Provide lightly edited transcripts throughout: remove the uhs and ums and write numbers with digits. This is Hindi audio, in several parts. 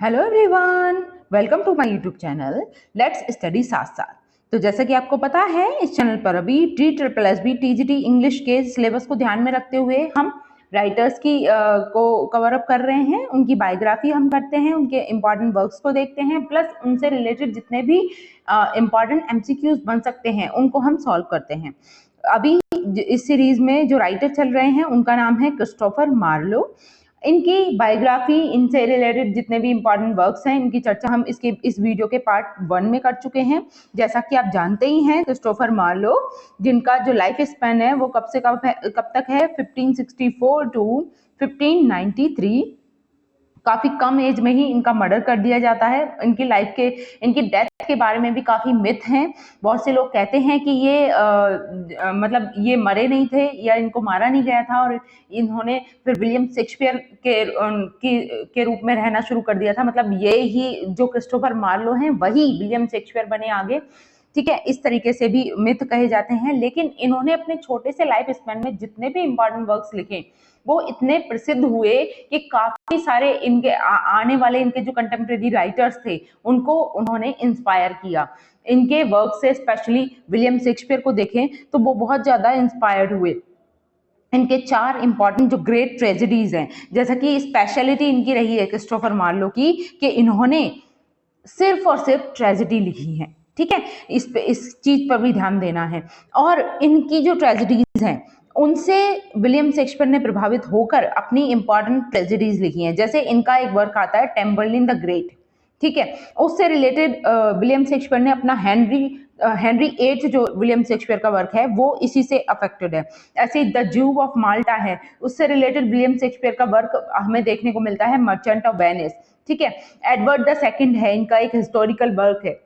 Hello everyone, welcome to my YouTube channel let's study साथ साथ। तो जैसा कि आपको पता है, इस चैनल पर अभी TSSB TGT इंग्लिश के सिलेबस को ध्यान में रखते हुए हम राइटर्स की को कवर अप कर रहे हैं। उनकी बायोग्राफी हम करते हैं, उनके इम्पॉर्टेंट वर्क्स को देखते हैं, प्लस उनसे रिलेटेड जितने भी इम्पॉर्टेंट MCQs बन सकते हैं उनको हम सॉल्व करते हैं। अभी इस सीरीज में जो राइटर चल रहे हैं उनका नाम है क्रिस्टोफर मार्लो। इनकी बायोग्राफी, इनसे रिलेटेड जितने भी इंपॉर्टेंट वर्क्स हैं, इनकी चर्चा हम इस वीडियो के पार्ट 1 में कर चुके हैं। जैसा कि आप जानते ही हैं, क्रिस्टोफर मार्लो जिनका जो लाइफ स्पैन है वो कब तक है 1564 टू 1593। काफी कम एज में ही इनका मर्डर कर दिया जाता है। इनकी डेथ के बारे में भी काफी मिथ हैं। बहुत से लोग कहते हैं कि ये मतलब ये मरे नहीं थे या इनको मारा नहीं गया था और इन्होंने फिर विलियम शेक्सपियर के रूप में रहना शुरू कर दिया था। मतलब ये ही जो क्रिस्टोफर मार्लो हैं वही विलियम शेक्सपियर बने आगे। ठीक है, इस तरीके से भी मिथ कहे जाते हैं। लेकिन इन्होंने अपने छोटे से लाइफ स्पैन में जितने भी इंपॉर्टेंट वर्क्स लिखे वो इतने प्रसिद्ध हुए कि काफी सारे इनके आने वाले इनके जो कंटेम्प्रेरी राइटर्स थे उनको उन्होंने इंस्पायर किया। इनके वर्क से स्पेशली विलियम शेक्सपियर को देखें तो वो बहुत ज्यादा इंस्पायर्ड हुए। इनके 4 इंपॉर्टेंट जो ग्रेट ट्रेजेडीज हैं, जैसा कि स्पेशलिटी इनकी रही है क्रिस्टोफर मार्लो की कि इन्होंने सिर्फ और सिर्फ ट्रेजेडी लिखी है। ठीक है, इस चीज पर भी ध्यान देना है। और इनकी जो ट्रेजेडीज हैं उनसे विलियम शेक्सपियर ने प्रभावित होकर अपनी इंपॉर्टेंट ट्रेजेडीज लिखी हैं। जैसे इनका एक वर्क आता है टेम्बरलिन द ग्रेट। ठीक है, उससे रिलेटेड विलियम शेक्सपियर ने अपना हेनरी 8 जो विलियम शेक्सपियर का वर्क है वो इसी से अफेक्टेड है। ऐसे द ज्यू ऑफ माल्टा है, उससे रिलेटेड विलियम शेक्सपियर का वर्क हमें देखने को मिलता है मर्चेंट ऑफ वेनिस। ठीक है, एडवर्ड द सेकंड है, इनका एक हिस्टोरिकल वर्क है,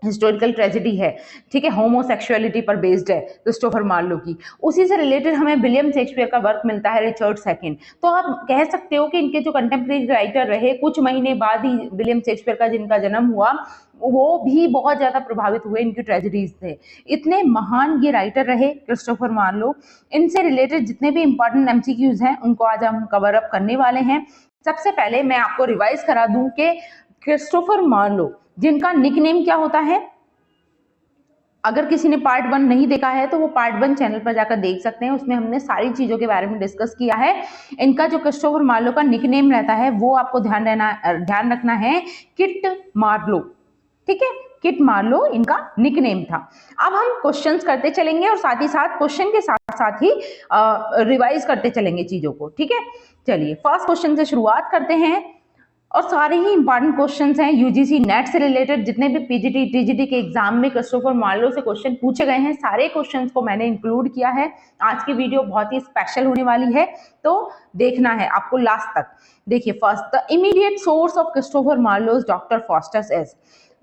हिस्टोरिकल ट्रेजेडी है। ठीक है, होमोसेक्सुअलिटी पर बेस्ड है क्रिस्टोफर मार्लो की। उसी से रिलेटेड हमें विलियम शेक्सपियर का वर्क मिलता है रिचर्ड सेकंड। तो आप कह सकते हो कि इनके जो कंटेम्प्रेरी राइटर रहे कुछ महीने बाद ही विलियम शेक्सपियर का जिनका जन्म हुआ वो भी बहुत ज्यादा प्रभावित हुए इनकी ट्रेजेडीज से। इतने महान ये राइटर रहे क्रिस्टोफर मार्लो। इनसे रिलेटेड जितने भी इंपॉर्टेंट MCQs हैं उनको आज हम कवर अप करने वाले हैं। सबसे पहले मैं आपको रिवाइज करा दूं कि क्रिस्टोफर मार्लो जिनका निकनेम क्या होता है। अगर किसी ने पार्ट 1 नहीं देखा है तो वो पार्ट 1 चैनल पर जाकर देख सकते हैं, उसमें हमने सारी चीजों के बारे में डिस्कस किया है। इनका जो क्रिस्टोफर मार्लो का निकनेम रहता है वो आपको ध्यान रखना है, किट मार्लो। ठीक है, किट मार्लो इनका निकनेम था। अब हम क्वेश्चंस करते चलेंगे और साथ ही साथ क्वेश्चन के साथ साथ ही रिवाइज करते चलेंगे चीजों को। ठीक है, चलिए फर्स्ट क्वेश्चन से शुरुआत करते हैं। और सारे ही इंपॉर्टेंट क्वेश्चंस हैं यूजीसी नेट से रिलेटेड। जितने भी पीजीटी टीजीटी के एग्जाम में क्रिस्टोफर मार्लो से क्वेश्चन पूछे गए हैं सारे क्वेश्चंस को मैंने इंक्लूड किया है। आज की वीडियो बहुत ही स्पेशल होने वाली है तो देखना है आपको लास्ट तक। देखिए, first, the immediate source of Christopher Marlowe's doctor Faustus is.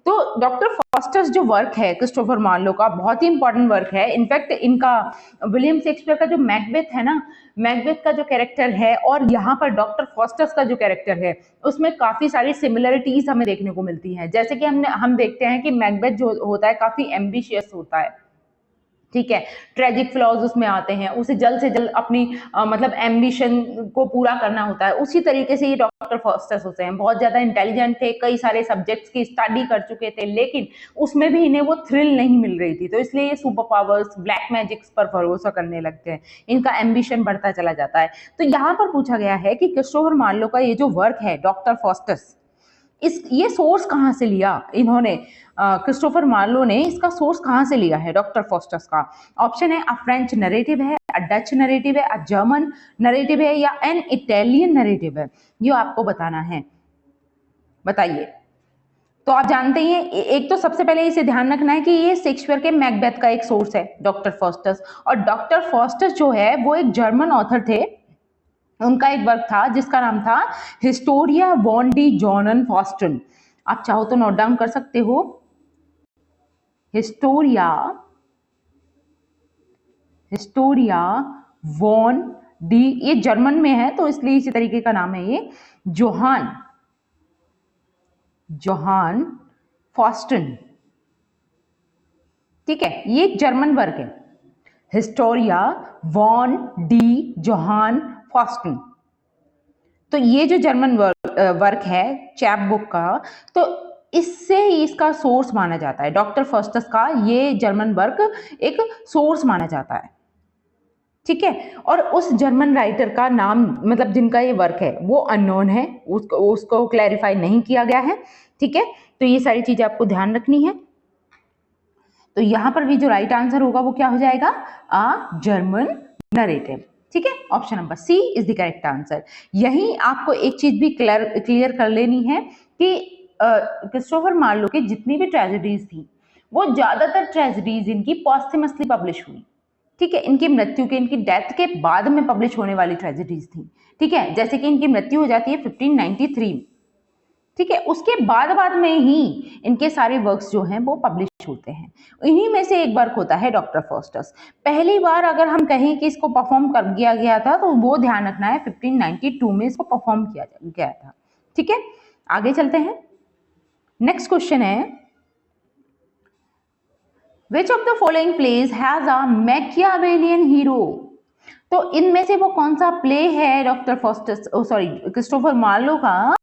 तो डॉक्टर फॉस्टस जो वर्क है क्रिस्टोफर मार्लो का बहुत ही इंपॉर्टेंट वर्क है। इनफैक्ट इनका विलियम शेक्सपियर का जो मैकबेथ है ना, मैकबेथ का जो कैरेक्टर है और यहाँ पर डॉक्टर फॉस्टस का जो कैरेक्टर है उसमें काफी सारी सिमिलरिटीज हमें देखने को मिलती हैं। जैसे कि हम देखते हैं कि मैकबेथ जो होता है काफी एम्बिशियस होता है। ठीक है, ट्रेजिक फ्लॉज उसमें आते हैं, उसे जल्द से जल्द अपनी मतलब एम्बिशन को पूरा करना होता है। उसी तरीके से ये डॉक्टर फॉस्टस होते हैं, बहुत ज्यादा इंटेलिजेंट थे, कई सारे सब्जेक्ट्स की स्टडी कर चुके थे, लेकिन उसमें भी इन्हें वो थ्रिल नहीं मिल रही थी। तो इसलिए ये सुपर पावर्स, ब्लैक मैजिक्स पर भरोसा करने लगते हैं, इनका एम्बिशन बढ़ता चला जाता है। तो यहाँ पर पूछा गया है कि क्रिस्टोफर मार्लो का ये जो वर्क है डॉक्टर फॉस्टस, ये सोर्स कहाँ से लिया इन्होंने, क्रिस्टोफर मार्लो ने इसका सोर्स कहाँ से लिया है डॉक्टर फॉस्टस का। ऑप्शन है, अ फ्रेंच नरेटिव है, अ डच नरेटिव है, अ जर्मन नरेटिव है या एन इटालियन नरेटिव है। ये आपको बताना है, बताइए। तो आप जानते ही हैं, एक तो सबसे पहले इसे ध्यान रखना है कि ये शेक्सपियर के मैकबेथ का एक सोर्स है डॉक्टर फॉस्टस। और डॉक्टर फॉस्टस जो है वो एक जर्मन ऑथर थे। उनका एक वर्क था जिसका नाम था हिस्टोरिया वॉन डी जॉनन फॉस्टन। आप चाहो तो नोट डाउन कर सकते हो, हिस्टोरिया हिस्टोरिया वॉन डी, ये जर्मन में है तो इसलिए इसी तरीके का नाम है ये, जोहान जोहान फॉस्टन। ठीक है, ये एक जर्मन वर्क है, हिस्टोरिया वॉन डी जोहान फॉस्टन। तो ये जो जर्मन वर्क वर्क है चैप बुक का, तो इससे इसका सोर्स माना जाता है। डॉक्टर फॉस्टस का ये जर्मन वर्क एक सोर्स माना जाता है, ठीक है। और उस जर्मन राइटर का नाम, मतलब जिनका ये वर्क है वो अननोन है, उसको क्लैरिफाई नहीं किया गया है, ठीक है। तो ये सारी चीजें आपको ध्यान रखनी है। तो यहां पर भी जो राइट आंसर होगा वो क्या हो जाएगा, अ जर्मन नरेटिव, ठीक है। Option number C is the correct answer. यही आपको एक चीज भी क्लियर कर लेनी है कि क्रिस्टोफर मार्लो की जितनी भी ट्रेजेडीज थी वो ज्यादातर ट्रेजेडीज इनकी पॉस्टमसली पब्लिश हुई, ठीक है। इनकी मृत्यु के, इनकी डेथ के बाद में पब्लिश होने वाली ट्रेजेडीज थी, ठीक है। जैसे कि इनकी मृत्यु हो जाती है 1593 में, ठीक है। उसके बाद में ही इनके सारे वर्क्स जो हैं वो पब्लिश होते हैं। इन्हीं में से एक वर्क होता है डॉक्टर फॉस्टस। पहली बार अगर हम कहें कि इसको परफॉर्म कर दिया गया था तो वो ध्यान रखना है 1592 में इसको परफॉर्म किया गया था, ठीक है। आगे चलते हैं। नेक्स्ट क्वेश्चन है, which of the following plays has a Machiavellian hero. तो इनमें से वो कौन सा प्ले है doctor Faustus, sorry Christopher Marlowe का,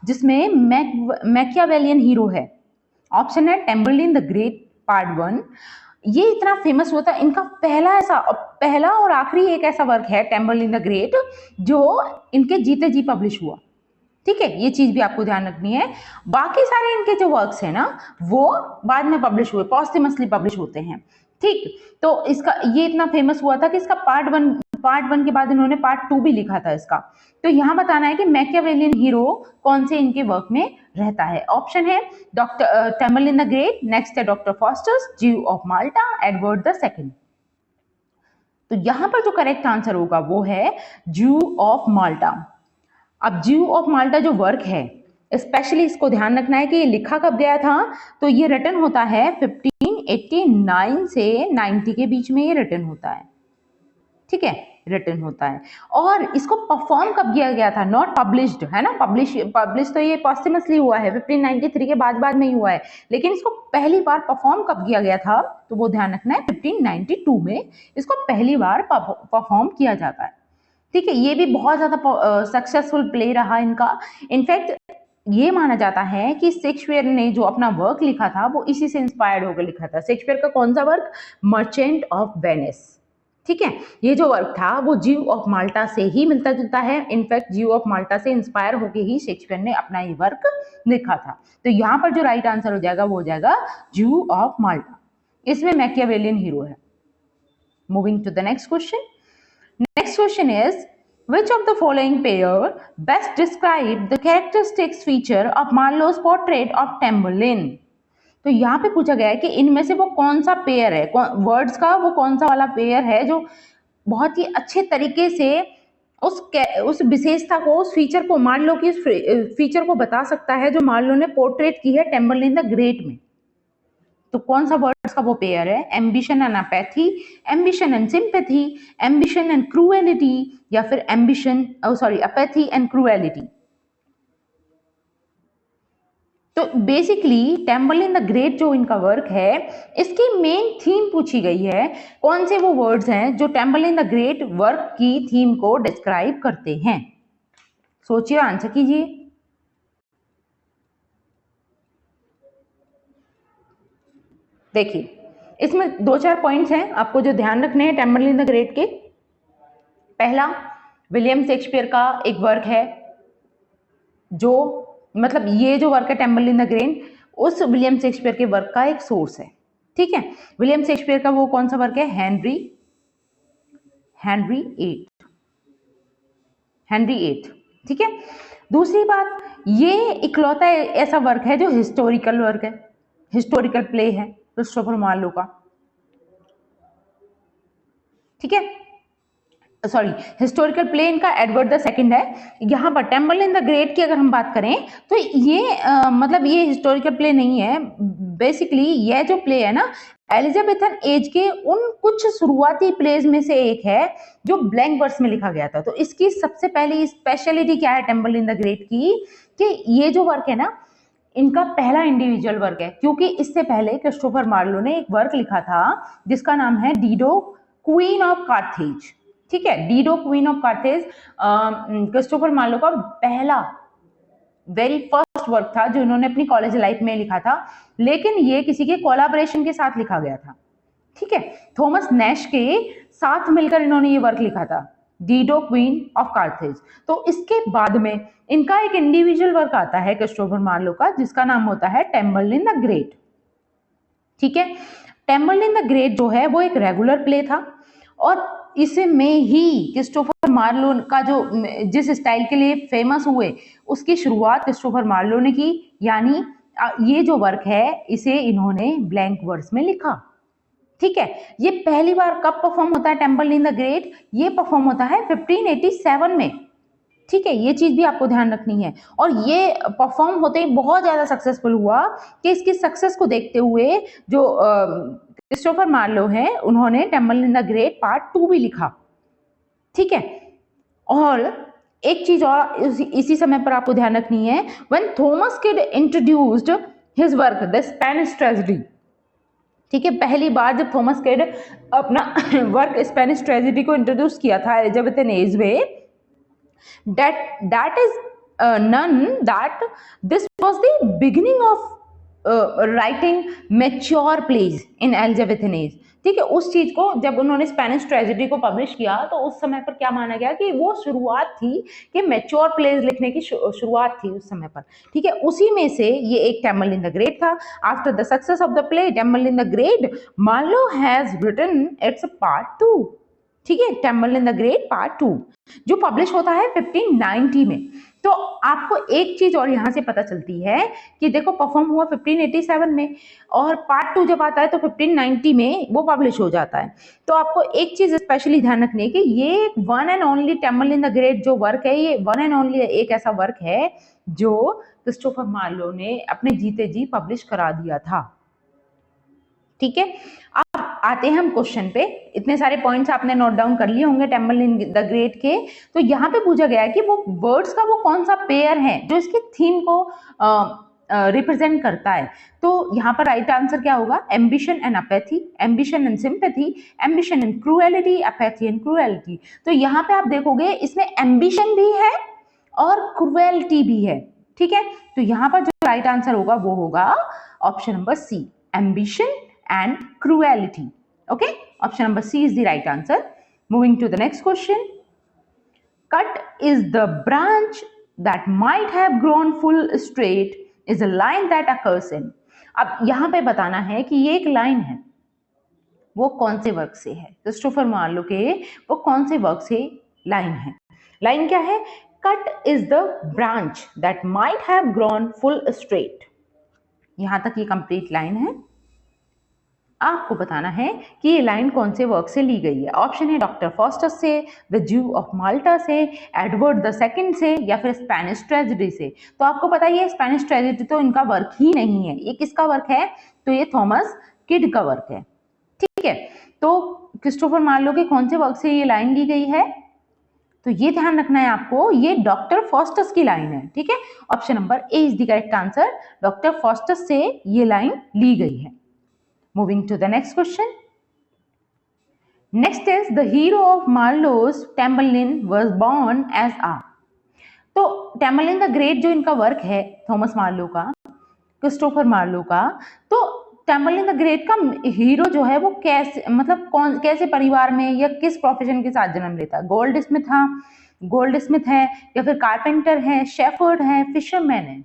जिसमें मैकियावेलियन हीरो है। ऑप्शन है टेम्बरलिन द ग्रेट पार्ट 1। ये इतना फेमस हुआ था, इनका पहला और आखिरी एक ऐसा वर्क है टेम्बरलिन द ग्रेट जो इनके जीते जी पब्लिश हुआ, ठीक है। ये चीज भी आपको ध्यान रखनी है। बाकी सारे इनके जो वर्क्स है ना वो बाद में पब्लिश हुए, पॉस्टमसली पब्लिश होते हैं, ठीक। तो इसका ये इतना फेमस हुआ था कि इसका पार्ट वन के बाद इन्होंने पार्ट 2 भी लिखा था इसका। तो यहां बताना है कि मैकियावेलियन हीरो कौन से इनके वर्क में रहता है। ऑप्शन है डॉक्टर टेम्बरलिन द ग्रेट, नेक्स्ट है डॉक्टर फॉस्टस, ज्यू of Malta, Edward the second. तो यहां पर जो करेक्ट आंसर होगा वो है ज्यू ऑफ माल्टा। अब ज्यू ऑफ माल्टा जो वर्क है, स्पेशली इसको ध्यान रखना है कि ये लिखा कब गया था। तो ये रिटन होता है 1589 से 90 के बीच में ये रिटन होता है, ठीक है, रिटन होता है। और इसको परफॉर्म कब किया गया था, नॉट पब्लिश्ड, है ना। पब्लिश तो ये पॉस्टमसली हुआ है, 1593 के बाद में ही हुआ है, लेकिन इसको पहली बार परफॉर्म कब किया गया था तो वो ध्यान रखना है 1592 में इसको पहली बार परफॉर्म किया जाता है, ठीक है। ये भी बहुत ज्यादा सक्सेसफुल प्ले रहा इनका। इनफैक्ट ये माना जाता है कि शेक्सपियर ने जो अपना वर्क लिखा था वो इसी से इंस्पायर्ड होकर लिखा था। शेक्सपियर का कौन सा वर्क, मर्चेंट ऑफ वेनिस, ठीक है। ये जो वर्क था वो ज्यू ऑफ माल्टा से ही मिलता जुलता है। इनफैक्ट ज्यू ऑफ माल्टा से इंस्पायर होकर ही शेक्सपियर ने अपना ये वर्क लिखा था। तो यहाँ पर जो राइट आंसर हो जाएगा वो हो जाएगा ज्यू ऑफ माल्टा। इसमें मैकियावेलियन हीरो है। Moving to the next question. Next question is, which of the following pair best describe the characteristics feature of Marlowe's portrait of Tamburlaine? तो यहाँ पे पूछा गया है कि इनमें से वो कौन सा पेयर है, वर्ड्स का वो कौन सा वाला पेयर है जो बहुत ही अच्छे तरीके से उस विशेषता को, उस फीचर को, मार्लो की फीचर को बता सकता है जो मार्लो ने पोर्ट्रेट की है टेम्बरलिन द ग्रेट में। तो कौन सा वर्ड्स का वो पेयर है, ambition and apathy, ambition and sympathy, ambition and cruelty, या फिर अपैथी एंड क्रूएलिटी। तो बेसिकली टेम्बरलिन द ग्रेट जो इनका वर्क है इसकी मेन थीम पूछी गई है, कौन से वो वर्ड्स हैं जो टेम्बरलिन द ग्रेट वर्क की थीम को डिस्क्राइब करते हैं। सोचिए, आंसर कीजिए। देखिए, इसमें 2-4 पॉइंट्स हैं आपको जो ध्यान रखने हैं टेम्बरलिन द ग्रेट के। पहला, विलियम शेक्सपियर का एक वर्क है जो, मतलब ये जो वर्क है टेम्बरलिन द ग्रेट उस विलियम शेक्सपियर के वर्क का एक सोर्स है, ठीक है। विलियम शेक्सपियर का वो कौन सा वर्क है, हेनरी एट, ठीक है। दूसरी बात, ये इकलौता ऐसा वर्क है जो हिस्टोरिकल वर्क है, हिस्टोरिकल प्ले है क्रिस्टोफर मार्लो का, ठीक है। सॉरी, हिस्टोरिकल प्ले इनका एडवर्ड द सेकंड है। यहाँ पर टेम्बरलिन द ग्रेट की अगर हम बात करें तो ये मतलब ये हिस्टोरिकल प्ले नहीं है। बेसिकली ये जो प्ले है ना एलिजाबेथन एज के उन कुछ शुरुआती प्लेज में से एक है जो ब्लैंक वर्स में लिखा गया था। तो इसकी सबसे पहली स्पेशलिटी क्या है टेम्बरलिन द ग्रेट की, कि ये जो वर्क है ना इनका पहला इंडिविजुअल वर्क है, क्योंकि इससे पहले क्रिस्टोफर मार्लो ने एक वर्क लिखा था जिसका नाम है डीडो क्वीन ऑफ कार्थेज, ठीक है। Dido queen of Carthage Christopher Marlowe का पहला वेरी फर्स्ट वर्क था जो इन्होंने अपनी कॉलेज लाइफ में लिखा था, लेकिन ये किसी के कोलैबोरेशन के साथ लिखा गया था। ठीक है, थॉमस नैश के साथ मिलकर इन्होंने ये वर्क लिखा था, डीडो क्वीन ऑफ कार्थेज। तो इसके बाद में इनका एक इंडिविजुअल वर्क आता है क्रिस्टोफर मार्लो का, जिसका नाम होता है टेम्बरलिन द ग्रेट। ठीक है, टेम्बरलिन द ग्रेट जो है वो एक रेगुलर प्ले था, और इसमें ही क्रिस्टोफर मार्लो का जो जिस स्टाइल के लिए फेमस हुए उसकी शुरुआत क्रिस्टोफर मार्लो ने की। यानी ये जो वर्क है इसे इन्होंने ब्लैंक वर्स में लिखा। ठीक है, ये पहली बार कब परफॉर्म होता है टेम्बरलिन द ग्रेट? ये परफॉर्म होता है 1587 में। ठीक है, ये चीज भी आपको ध्यान रखनी है। और ये परफॉर्म होते ही बहुत ज्यादा सक्सेसफुल हुआ कि इसकी सक्सेस को देखते हुए जो क्रिस्टोफर मार्लो है उन्होंने टेम्बरलिन द ग्रेट पार्ट 2 भी लिखा। ठीक है, और एक चीज और इसी समय पर आपको ध्यान रखनी है, when Thomas kid introduced his work the Spanish tragedy. ठीक है, पहली बार जब थॉमस किड अपना वर्क स्पेनिश ट्रेजेडी को इंट्रोड्यूस किया था एलिजाबेथन एज में, that is none that this was the beginning of writing mature plays in Elizabethan age। ठीक है, उस चीज को जब उन्होंने स्पेनिश ट्रेजेडी को पब्लिश किया तो उस समय पर क्या माना गया कि वो शुरुआत थी कि मैच्योर प्लेज लिखने की शुरुआत थी उस समय पर। ठीक है, उसी में से ये एक टेम्बरलिन द ग्रेट था। After the success of the play Tamburlaine the great, Marlowe has written its part 2। ठीक है, टेम्बरलिन द ग्रेट पार्ट 2 जो पब्लिश होता है 1590 में। तो आपको एक चीज और यहां से पता चलती है कि देखो परफॉर्म हुआ 1587 में, और पार्ट 2 जब आता है तो 1590 में वो पब्लिश हो जाता है। तो आपको एक चीज स्पेशली ध्यान रखनी है कि ये one and only Tamburlaine the great जो वर्क है, ये वन एंड ओनली एक ऐसा वर्क है जो क्रिस्टोफर मार्लो ने अपने जीते जी पब्लिश करा दिया था। ठीक है, अब आते हैं हम क्वेश्चन पे। इतने सारे पॉइंट्स आपने नोट डाउन कर लिए होंगे टेम्बरलिन द ग्रेट के। तो यहाँ पे पूछा गया है कि वो वर्ड्स का वो कौन सा पेयर है जो इसके थीम को रिप्रेजेंट करता है। तो यहाँ पर राइट आंसर क्या होगा? Ambition and apathy, ambition and sympathy, ambition and cruelty, apathy and cruelty. तो यहाँ पे आप देखोगे इसमें एम्बिशन भी है और क्रूएलिटी भी है। ठीक है, तो यहाँ पर जो राइट आंसर होगा वो होगा option number C, ambition and cruelty. Okay, option number C is the right answer. Moving to the next question. Cut is the branch that might have grown full straight is a line that occurs in। अब यहाँ पे बताना है कि ये एक लाइन है, वो कौन से वर्क से है? क्रिस्टोफर मार्लो के वो कौन से वर्क से लाइन है? लाइन क्या है? Cut is the branch that might have grown full straight। यहां तक ये कंप्लीट लाइन है। आपको बताना है कि ये लाइन कौन से वर्क से ली गई है। ऑप्शन है डॉक्टर फॉस्टस से, द ज्यू ऑफ माल्टा से, एडवर्ड द सेकंड से, या फिर स्पेनिश ट्रेजेडी से। तो आपको पता है ये स्पेनिश ट्रेजेडी तो इनका वर्क ही नहीं है, ये किसका वर्क है? तो ये थॉमस किड का वर्क है। ठीक है, तो क्रिस्टोफर मार्लो के कौन से वर्क से ये लाइन ली गई है? तो ये ध्यान रखना है आपको, ये डॉक्टर फॉस्टस की लाइन है। ठीक है, option number A is the correct answer, doctor Faustus से ये लाइन ली गई है। Moving to the next question. Next is the hero of Marlowe's Tamburlaine was born as a। तो टेम्बरलिन द ग्रेट जो इनका वर्क है थॉमस मार्लो का, क्रिस्टोफर मार्लो का, तो टेम्बरलिन द ग्रेट का हीरो जो है वो कैसे, मतलब कौन कैसे परिवार में या किस प्रोफेशन के साथ जन्म लेता है? गोल्ड स्मिथ है, या फिर कारपेंटर है, शेफर्ड है, फिशरमैन है?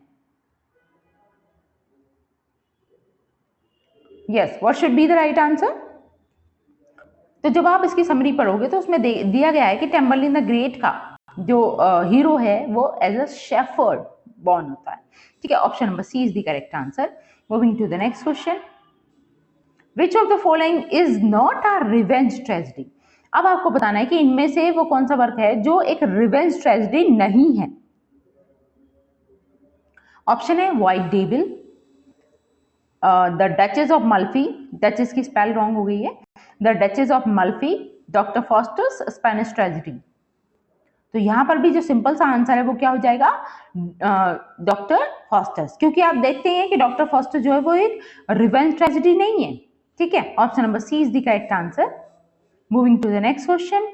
Yes, what should be the right answer? तो जब आप इसकी समरी पढ़ोगे तो उसमें दिया गया है कि टेम्बरलिन द ग्रेट का जो हीरो है वो एज अ शेफर्ड बॉर्न होता है। ठीक है, option number C is the correct answer. Moving to the next question, which of the following is not a revenge tragedy? अब आपको बताना है कि इनमें से वो कौन सा वर्क है जो एक रिवेंज ट्रेजेडी नहीं है। ऑप्शन है white devil, the duchess of Malfi, duchess की स्पेल रॉन्ग हो गई है, the duchess of Malfi, doctor Faustus, Spanish tragedy. तो यहां पर भी जो सिंपल सा आंसर है वो क्या हो जाएगा? डॉक्टर फॉस्टर्स, क्योंकि आप देखते हैं कि डॉक्टर फॉस्टर जो है वो एक रिवेंज ट्रेजेडी नहीं है। ठीक है, option number C is the correct answer. Moving to the next question,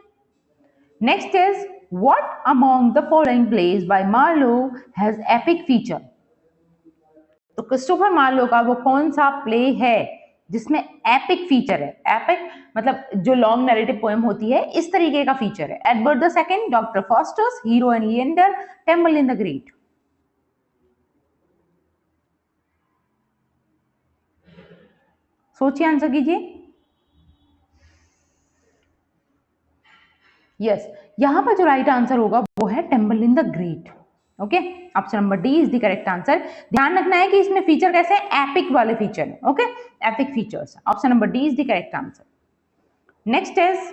next is what among the following plays by Marlowe has epic feature. तो क्रिस्टोफर मार्लो का वो कौन सा प्ले है जिसमें एपिक फीचर है? एपिक मतलब जो लॉन्ग नैरेटिव पोएम होती है, इस तरीके का फीचर है। Edward the second, doctor Faustus, hero and Leander, Tamburlaine the great. सोचिए, आंसर कीजिए। यस, यहां पर जो राइट आंसर होगा वो है Tamburlaine the great. Okay, option number D is the correct answer. ध्यान रखना है कि इसमें फीचर कैसे हैं? एपिक वाले फीचर है। Okay, epic features. Option number D is the correct answer. Next is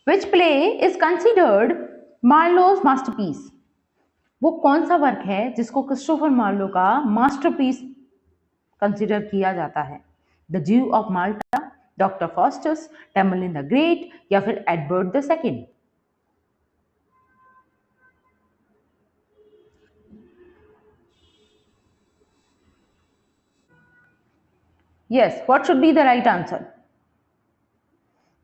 which play is considered Marlowe's masterpiece. वो कौन सा वर्क है जिसको क्रिस्टोफर मार्लो का मास्टरपीस कंसिडर किया जाता है? The Jew of Malta, doctor Faustus, Tamburlaine the great, या फिर Edward the second. Yes, what should be the right answer?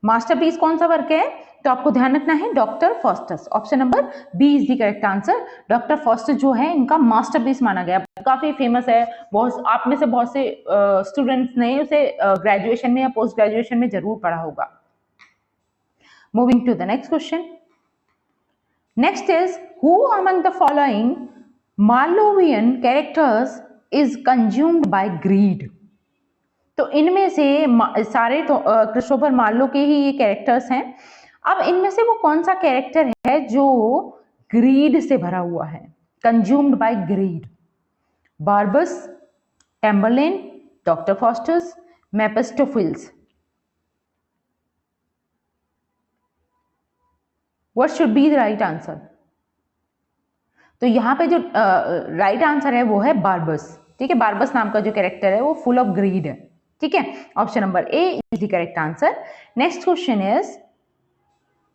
Masterpiece कौन सा वर्क है? तो आपको ध्यान रखना है doctor Faustus. Option number B is the correct answer. Doctor Faustus जो है इनका मास्टरपीस माना गया, काफी फेमस है। बहुत आप में से बहुत से स्टूडेंट्स ने उसे ग्रेजुएशन में या पोस्ट ग्रेजुएशन में जरूर पढ़ा होगा। Moving to the next question. Next is who among the following Marlovian characters is consumed by greed. तो इनमें से सारे तो क्रिस्टोफर मार्लो के ही ये कैरेक्टर्स हैं। अब इनमें से वो कौन सा कैरेक्टर है जो ग्रीड से भरा हुआ है? Consumed by greed. Barabas, Tamburlaine, doctor Faustus, Mephistopheles. What should be the right answer? तो यहाँ पे जो राइट आंसर है वो है बार्बस। ठीक है, बार्बस नाम का जो कैरेक्टर है वो फुल ऑफ ग्रीड है। ठीक है, option number A is the correct answer. Next question is,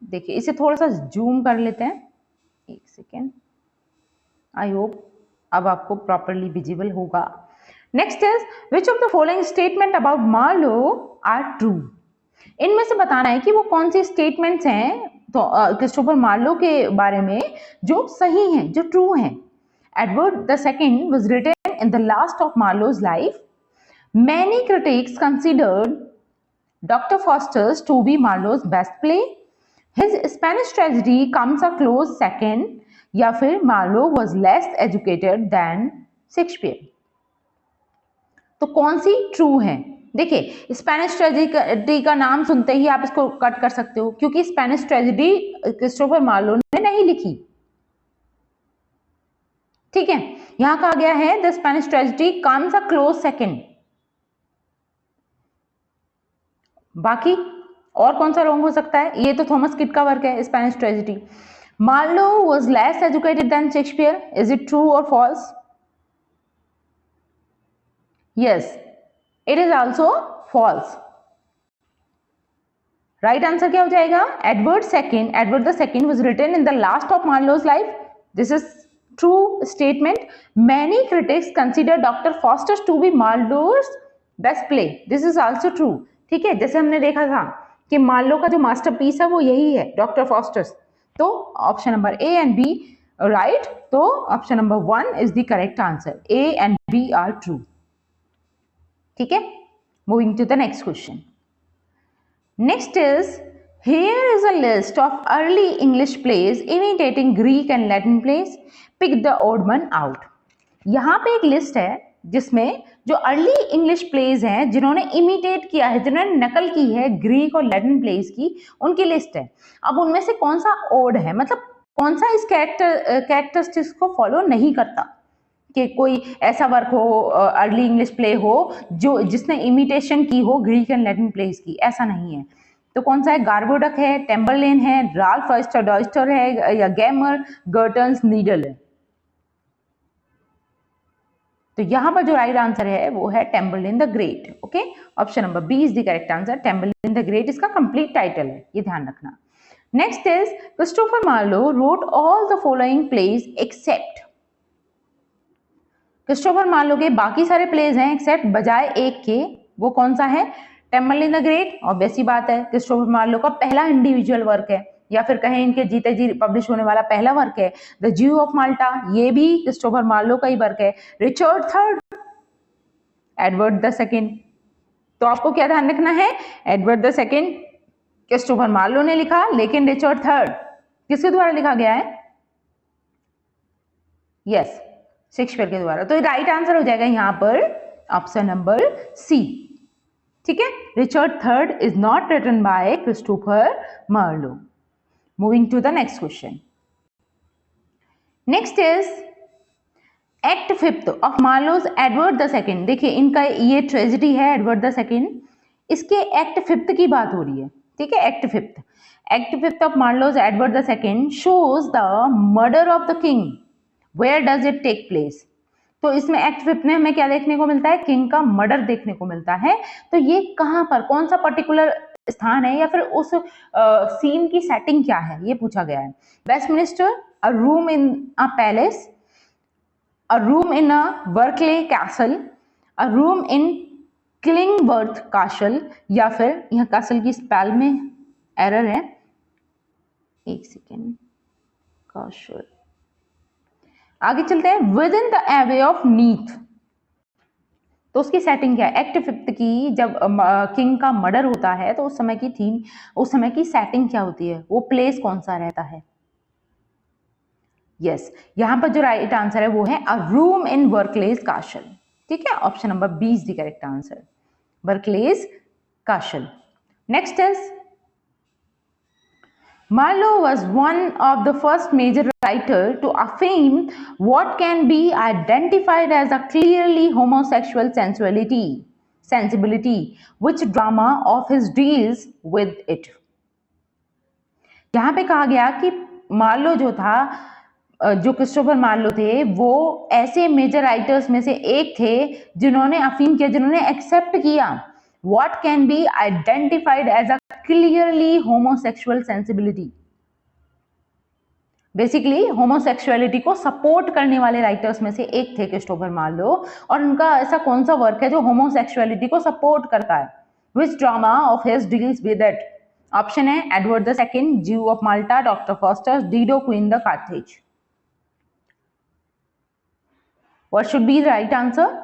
देखिए इसे थोड़ा सा जूम कर लेते हैं, एक सेकेंड। आई होप अब आपको प्रॉपरली विजिबल होगा। Next is which of the following statement about Marlowe are true. इनमें से बताना है कि वो कौन सी स्टेटमेंट्स हैं तो क्रिस्टोफर मार्लो के बारे में जो सही हैं, जो ट्रू हैं। Edward the second was written in the last of Marlowe's life. Many critics considered Dr. Faustus to be Marlowe's best play. His Spanish tragedy comes a close second, या फिर Marlowe was less educated than Shakespeare. तो कौन सी ट्रू है? देखिए, स्पेनिश ट्रेजेडी का नाम सुनते ही आप इसको कट कर सकते हो, क्योंकि स्पेनिश ट्रेजेडी क्रिस्टोफर मार्लो ने नहीं लिखी। ठीक है, यहां कहा गया है the Spanish tragedy comes a close second. बाकी और कौन सा रॉन्ग हो सकता है? ये तो थॉमस किड का वर्क है, Spanish tragedy. Marlowe was less educated than Shakespeare. Is it true और false? Yes, it is also false. Right answer क्या हो जाएगा? Edward the second was written in the last of Marlowe's life. This is true statement. Many critics consider doctor Faustus to be Marlowe's best play. This is also true. ठीक है, जैसे हमने देखा था कि मार्लो का जो मास्टरपीस है वो यही है, डॉक्टर फास्टस। तो option number A and B right. तो option number 1 is the correct answer. A and B are true. ठीक है, moving to the next question. Next is here is a list of early English plays imitating Greek and Latin plays. Pick the odd one out. यहाँ पे एक लिस्ट है जिसमें जो अर्ली इंग्लिश प्लेज हैं जिन्होंने इमिटेट किया है, जिन्होंने नकल की है ग्रीक और लैटिन प्लेज की, उनकी लिस्ट है। अब उनमें से कौन सा ओड है, मतलब कौन सा इस कैरेक्टरिस्टिक्स को फॉलो नहीं करता, कि कोई ऐसा वर्क हो अर्ली इंग्लिश प्ले हो जो जिसने इमिटेशन की हो ग्रीक एंड लैटिन प्लेज की, ऐसा नहीं है। तो कौन सा है? गार्बोडक है, टेम्बरलेन है, राल्फ डॉयस्टर है, या गैमर गर्टन्स नीडल है। तो यहां पर जो राइट आंसर है वो है Tamburlaine the great. Okay, option number B is the correct answer. Tamburlaine the great इसका कंप्लीट टाइटल है, ये ध्यान रखना। Next is Christopher Marlowe wrote all the following plays except. Christopher Marlowe के बाकी सारे प्लेज हैं एक्सेप्ट बजाय एक के, वो कौन सा है? Temple in the great obvious ही बात है, क्रिस्टोफर मार्लो का पहला इंडिविजुअल वर्क है, या फिर कहें इनके जीते जी पब्लिश होने वाला पहला वर्क है। द ज्यू ऑफ माल्टा, ये भी क्रिस्टोफर मार्लो का ही वर्क है। Richard third, Edward the second. तो आपको क्या ध्यान रखना है, Edward the second Christopher Marlowe ने लिखा, लेकिन रिचर्ड थर्ड किसके द्वारा लिखा गया है? यस, शेक्सपियर के द्वारा। तो राइट आंसर हो जाएगा यहां पर ऑप्शन नंबर सी। ठीक है, Richard third is not written by Christopher Marlowe. Moving to the next question. Next is act fifth of Marlowe's Edward the second. देखिए इनका ये ट्रेजेडी है एडवर्ड द सेकंड, इसके एक्ट फिफ्थ की बात हो रही है। ठीक है, act fifth of Marlowe's Edward the second shows the murder of the king. Where does it take place? तो इसमें एक्ट फिफ्थ में हमें क्या देखने को मिलता है? किंग का मर्डर देखने को मिलता है। तो ये कहां पर, कौन सा पर्टिकुलर स्थान है, या फिर उस सीन की सेटिंग क्या है, ये पूछा गया है। Westminster, a room in a palace, a room in a Berkeley castle, a room in Killingworth castle, या फिर यह castle की स्पेल में एरर है, एक सेकेंड, castle। आगे चलते हैं, विद इन द एवे ऑफ नीथ। तो उसकी सेटिंग क्या है? एक्ट फिफ्थ की जब किंग का मर्डर होता है तो उस समय की थीम, उस समय की सेटिंग क्या होती है, वो प्लेस कौन सा रहता है? यस, यहां पर जो राइट आंसर है वो है अ रूम इन बर्कलेज कासल। ठीक है, option number B is the correct answer, Berkeley's castle. Next is Marlowe was one of the first major writers to affirm what can be identified as a clearly homosexual sensibility, which drama of his deals with it। यहाँ पे कहा गया कि मार्लो जो था, जो क्रिस्टोफर मार्लो थे, वो ऐसे मेजर राइटर्स में से एक थे जिन्होंने अफीम किया, जिन्होंने एक्सेप्ट किया what can be identified as a clearly homosexual sensibility। Basically homosexuality को सपोर्ट करने वाले राइटर्स में से एक थे क्रिस्टोफर मार्लो, और उनका ऐसा कौन सा वर्क है जो होमोसेक्सुअलिटी को सपोर्ट करता है? Which drama of his deals with it? Option है Edward the second, Jew of Malta, doctor Faustus, Dido queen the Carthage. What should be the right answer?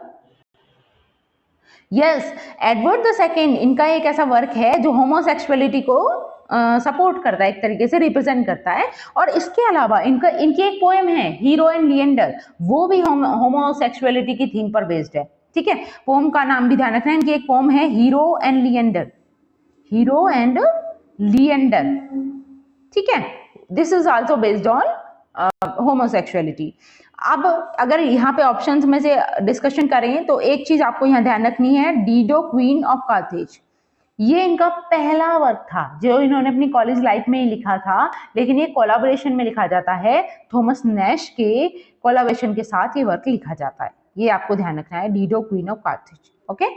Yes, Edward the second, इनका एक ऐसा वर्क है जो होमोसेक्सुअलिटी को सपोर्ट करता है, एक तरीके से रिप्रेजेंट करता है। और इसके अलावा इनकी एक पोएम है हीरो एंड लिएंडर, वो भी होमोसेक्सुअलिटी की थीम पर बेस्ड है। ठीक है, पोएम का नाम भी ध्यान रखना है, इनकी एक पोएम है hero and Leander, hero and Leander. ठीक है, this is also based on homosexuality. अब अगर यहाँ पे ऑप्शंस में से डिस्कशन करें तो एक चीज आपको यहाँ ध्यान रखनी है, डीडो क्वीन ऑफ कार्थेज, ये इनका पहला वर्क था जो इन्होंने अपनी कॉलेज लाइफ में ही लिखा था, लेकिन ये कोलैबोरेशन में लिखा जाता है, थॉमस नैश के कोलैबोरेशन के साथ ये वर्क लिखा जाता है, ये आपको ध्यान रखना है, Dido queen of Carthage. Okay,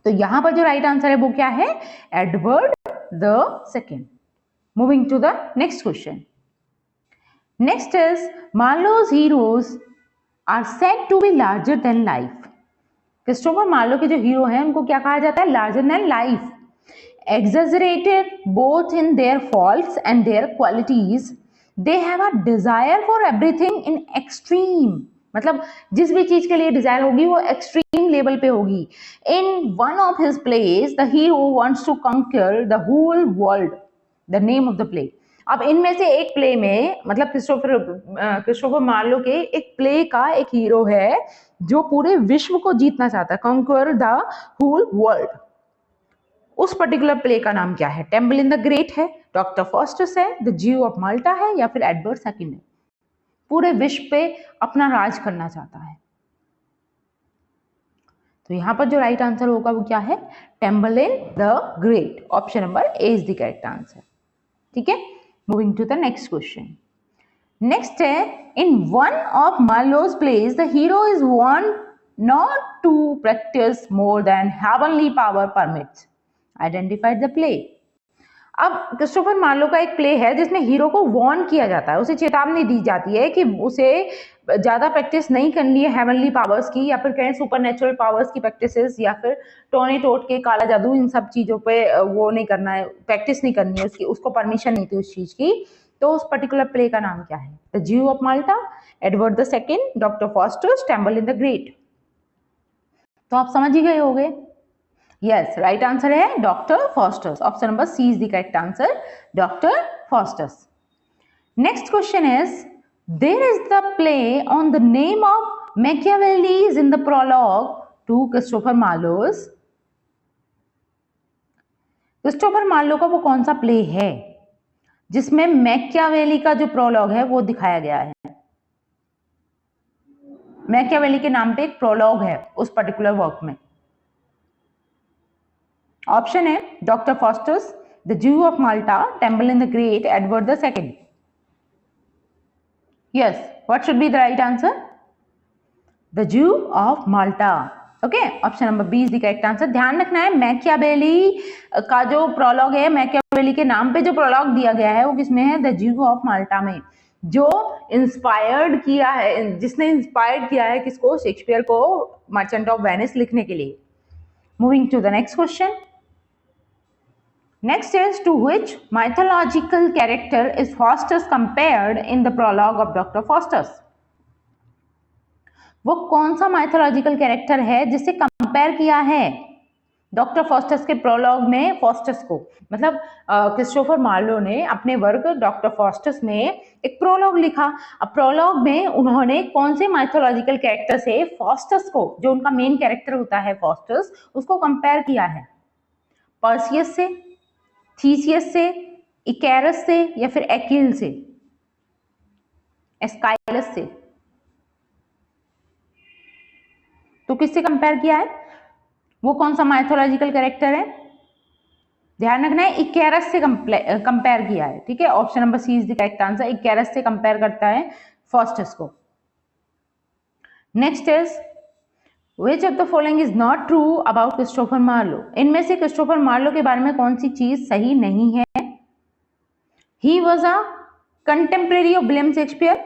तो यहां पर जो राइट आंसर है वो क्या है? Edward the second. Moving to the next question. Next is Marlowe's heroes are said to be larger than life. Christopher Marlowe के जो हीरो हैं उनको क्या कहा जाता है? Larger than life, exaggerated both in their faults and their qualities, they have a desire for everything in extreme। मतलब जिस भी चीज के लिए डिजायर होगी वो एक्सट्रीम लेवल पे होगी। In one of his plays the hero wants to conquer the whole world, the name of the play। अब इनमें से एक प्ले में, मतलब क्रिस्टोफर मार्लो के एक प्ले का एक हीरो है जो पूरे विश्व को जीतना चाहता है, कॉन्कर द होल वर्ल्ड। उस पर्टिकुलर प्ले का नाम क्या है? टेम्पल इन द ग्रेट है, डॉक्टर फॉस्टर्स है, द ज्यू ऑफ माल्टा है, या फिर एडवर्ड सेकंड है? पूरे विश्व पे अपना राज करना चाहता है। तो यहां पर जो राइट आंसर होगा वो क्या है? Temple in the great, option number A is the correct answer. ठीक है, moving to the next question. Next है, in one of Marlowe's plays the hero is want not to practise more than heavenly power permits. Identify the play। अब क्रिस्टोफर मार्लो का एक प्ले है जिसमें हीरो को वार्न किया जाता है, उसे चेतावनी दी जाती है कि उसे ज्यादा प्रैक्टिस नहीं करनी है हेवनली पावर्स की, या फिर कहें सुपरनेचुरल पावर्स की प्रैक्टिसेस, या फिर टोने टोट के काला जादू, इन सब चीजों पे वो नहीं करना है, प्रैक्टिस नहीं करनी है उसकी, उसको परमिशन नहीं थी उस चीज की। तो उस पर्टिकुलर प्ले का नाम क्या है? The Jew of Malta, Edward the second, doctor Faustus, temple in the great. तो आप समझ ही गए होंगे। यस, राइट आंसर है doctor Faustus. Option number C is the correct answer, doctor Faustus. Next question is, there is the play on the name of Machiavelli in the prologue to Christopher Marlowe's. Christopher Marlowe का वो कौन सा प्ले है जिसमें मैकियावेली का जो प्रोलॉग है वो दिखाया गया है? मैकियावेली के नाम पे एक प्रोलॉग है उस पर्टिकुलर वर्क में। ऑप्शन है doctor Faustus, the Jew of Malta, temple in the great, Edward the second. Yes, what should be the right answer? The Jew of Malta. Okay, option number B is the correct answer. ध्यान रखना है मैकियावेली का जो प्रोलॉग है, मैकियावेली के नाम पे जो प्रोलॉग दिया गया है वो किसमें है? द ज्यू ऑफ माल्टा में। जो इंस्पायर्ड किया है, जिसने इंस्पायर्ड किया है किसको? शेक्सपियर को मर्चेंट ऑफ वेनिस लिखने के लिए। Moving to the next question. Next is, to which mythological character is Faustus compared in the prologue of Dr. Faustus? वो कौन सा माइथोलॉजिकल कैरेक्टर है जिससे कंपेयर किया है डॉक्टर फॉस्टस के प्रोलॉग में फॉस्टस को? मतलब क्रिस्टोफर मार्लो ने अपने वर्क डॉक्टर फॉस्टस में एक प्रोलॉग लिखा। अब प्रोलॉग में उन्होंने कौन से माइथोलॉजिकल कैरेक्टर से फॉस्टस को, जो उनका मेन कैरेक्टर होता है फॉस्टस, उसको कंपेयर किया है? पर्सियस से, थीसियस से, इकैरस से, या फिर एकिल से, एस्काइलस से? तो किससे कंपेयर किया है? वो कौन सा माइथोलॉजिकल कैरेक्टर है? ध्यान रखना है, इकैरस से कंपेयर किया है। ठीक है, option number C is the correct answer. Icarus से कंपेयर करता है फॉस्टस को। Next is, Which of the following is not true about Christopher Marlowe? इनमें से क्रिस्टोफर मार्लो के बारे में कौन सी चीज सही नहीं है? He was a contemporary of William Shakespeare.